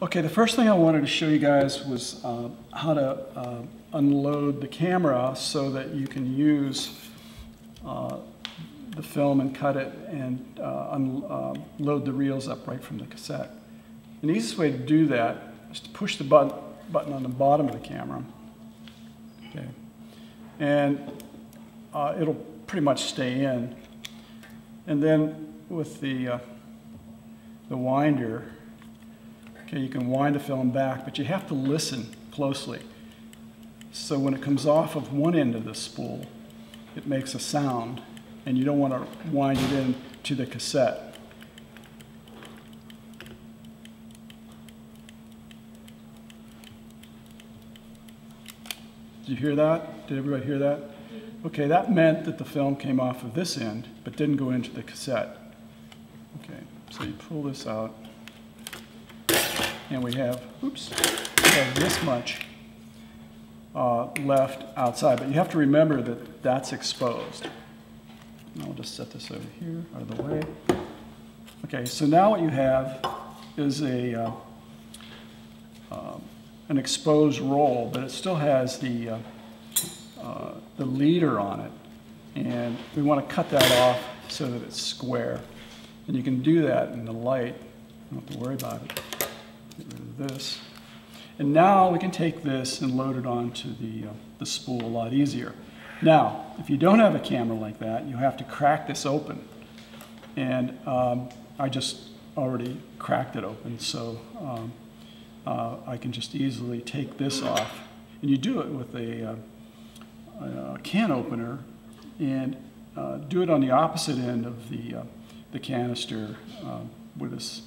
Okay, the first thing I wanted to show you guys was how to unload the camera so that you can use the film and cut it and load the reels up right from the cassette. And the easiest way to do that is to push the button on the bottom of the camera. Okay, and it'll pretty much stay in. And then with the winder, okay, you can wind the film back, but you have to listen closely. So when it comes off of one end of the spool, it makes a sound, and you don't want to wind it in to the cassette. Did you hear that? Did everybody hear that? Okay, that meant that the film came off of this end, but didn't go into the cassette. Okay, so you pull this out, and we have, oops, we have this much left outside, but you have to remember that that's exposed. And I'll just set this over here, out of the way. Okay, so now what you have is an exposed roll, but it still has the leader on it, and we want to cut that off so that it's square. And you can do that in the light. You don't have to worry about it. Get rid of this. And now we can take this and load it onto the spool a lot easier. Now, if you don't have a camera like that, you have to crack this open. And I just already cracked it open, so I can just easily take this off. And you do it with a can opener, and do it on the opposite end of the canister where this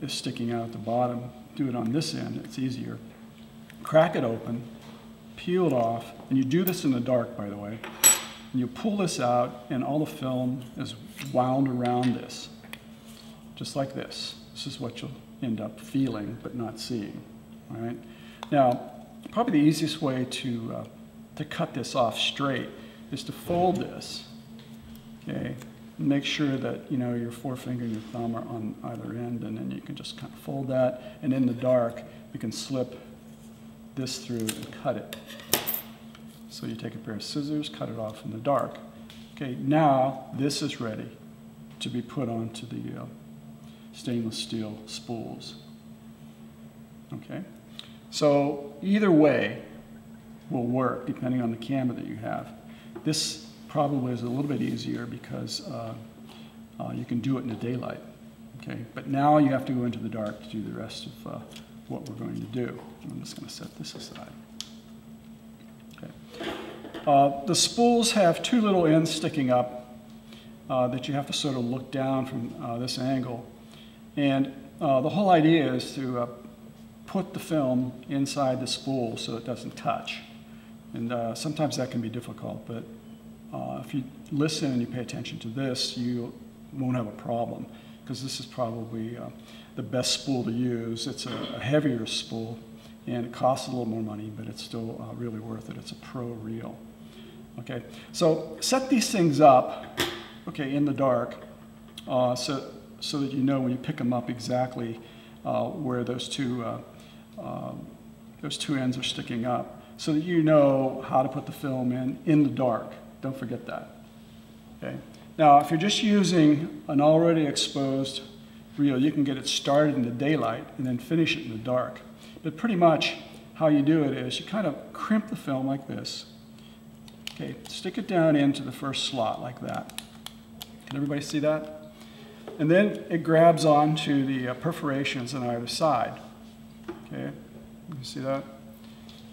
is sticking out at the bottom. Do it on this end, it's easier. Crack it open, peel it off, and you do this in the dark, by the way. And you pull this out, and all the film is wound around this, just like this. This is what you'll end up feeling but not seeing. All right. Now, probably the easiest way to cut this off straight is to fold this. Okay. Make sure that your forefinger and your thumb are on either end, and then you can just kind of fold that, and in the dark you can slip this through and cut it. So you take a pair of scissors, cut it off in the dark. Okay, now this is ready to be put onto the stainless steel spools. Okay, so either way will work depending on the camera that you have. This probably is a little bit easier because you can do it in the daylight. Okay, but now you have to go into the dark to do the rest of what we're going to do. I'm just going to set this aside. Okay. The spools have two little ends sticking up that you have to sort of look down from this angle. And the whole idea is to put the film inside the spool so it doesn't touch. And sometimes that can be difficult, but if you listen and you pay attention to this, you won't have a problem, because this is probably the best spool to use. It's a heavier spool, and it costs a little more money, but it's still really worth it. It's a pro reel. Okay, so set these things up, okay, in the dark, so that you know when you pick them up exactly where those two ends are sticking up, so that you know how to put the film in the dark. Don't forget that. Okay. Now, if you're just using an already exposed reel, you can get it started in the daylight and then finish it in the dark. But pretty much how you do it is you kind of crimp the film like this. Okay, stick it down into the first slot like that. Can everybody see that? And then it grabs onto the perforations on either side. Okay, you can see that?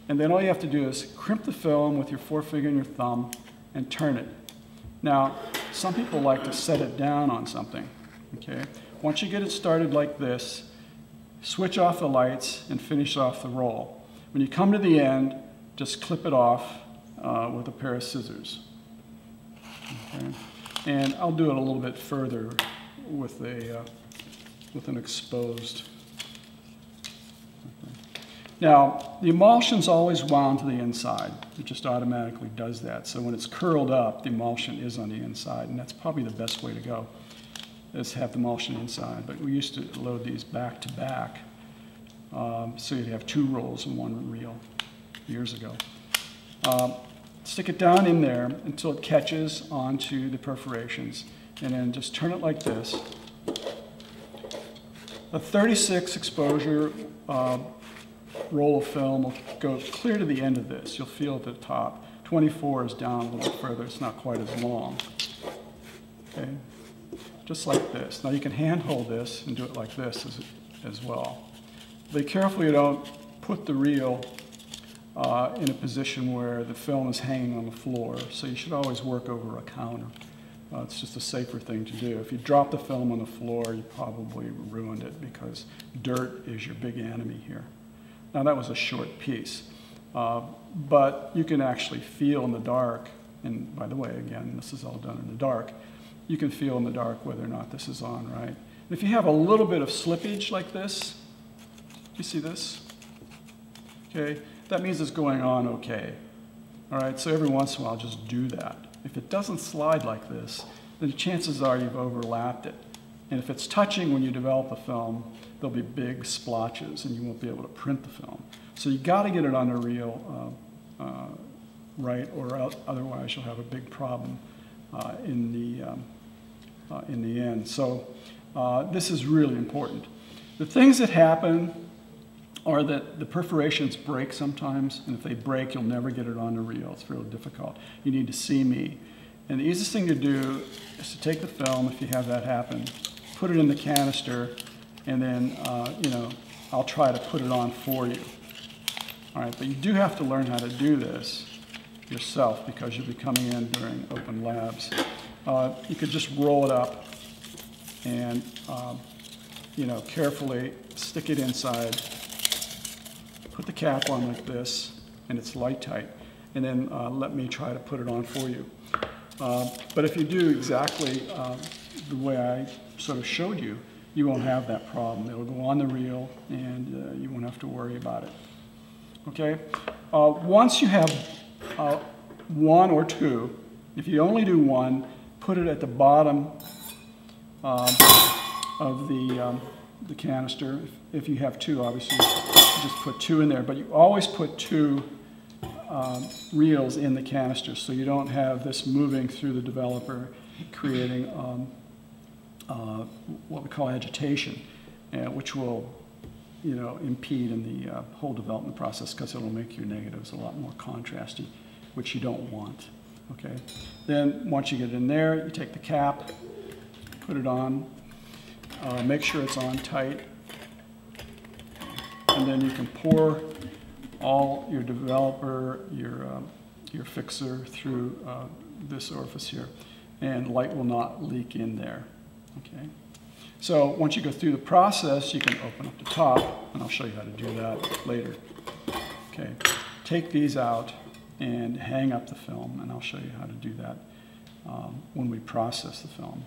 And then all you have to do is crimp the film with your forefinger and your thumb and turn it. Now, some people like to set it down on something. Okay, once you get it started like this, switch off the lights and finish off the roll. When you come to the end, just clip it off with a pair of scissors. Okay? And I'll do it a little bit further with an exposed. Now, the emulsion's always wound to the inside. It just automatically does that. So when it's curled up, the emulsion is on the inside, and that's probably the best way to go, is have the emulsion inside. But we used to load these back to back So you'd have 2 rolls in one reel years ago. Stick it down in there until it catches onto the perforations, and then just turn it like this. A 36 exposure roll of film will go clear to the end of this. You'll feel at the top. 24 is down a little further. It's not quite as long. Okay, just like this. Now you can hand hold this and do it like this as well. Be careful you don't put the reel in a position where the film is hanging on the floor. So you should always work over a counter. It's just a safer thing to do. If you drop the film on the floor, you probably ruined it because dirt is your big enemy here. Now that was a short piece, but you can actually feel in the dark, and by the way, again, this is all done in the dark, you can feel in the dark whether or not this is on right. And if you have a little bit of slippage like this, you see this? Okay, that means it's going on okay. All right, so every once in a while, just do that. If it doesn't slide like this, then chances are you've overlapped it. And if it's touching when you develop the film, there'll be big splotches and you won't be able to print the film. So you got to get it on a reel right, or otherwise you'll have a big problem in the end. So this is really important. The things that happen are that the perforations break sometimes, and if they break, you'll never get it on the reel. It's really difficult. You need to see me. And the easiest thing to do is to take the film, if you have that happen, put it in the canister, and then, you know, I'll try to put it on for you. All right, but you do have to learn how to do this yourself because you'll be coming in during open labs. You could just roll it up and, you know, carefully stick it inside. Put the cap on like this, and it's light tight, and then let me try to put it on for you. But if you do exactly the way I sort of showed you, you won't have that problem. It'll go on the reel, and you won't have to worry about it. Okay? Once you have 1 or 2, if you only do 1, put it at the bottom of the canister. If you have 2, obviously, just put 2 in there, but you always put 2 reels in the canister so you don't have this moving through the developer, creating what we call agitation, which will, you know, impede in the whole development process because it'll make your negatives a lot more contrasty, which you don't want. Okay. Then once you get it in there, you take the cap, put it on, make sure it's on tight. And then you can pour all your developer, your fixer through this orifice here, and light will not leak in there. Okay. So once you go through the process, you can open up the top, and I'll show you how to do that later. Okay. Take these out and hang up the film, and I'll show you how to do that when we process the film.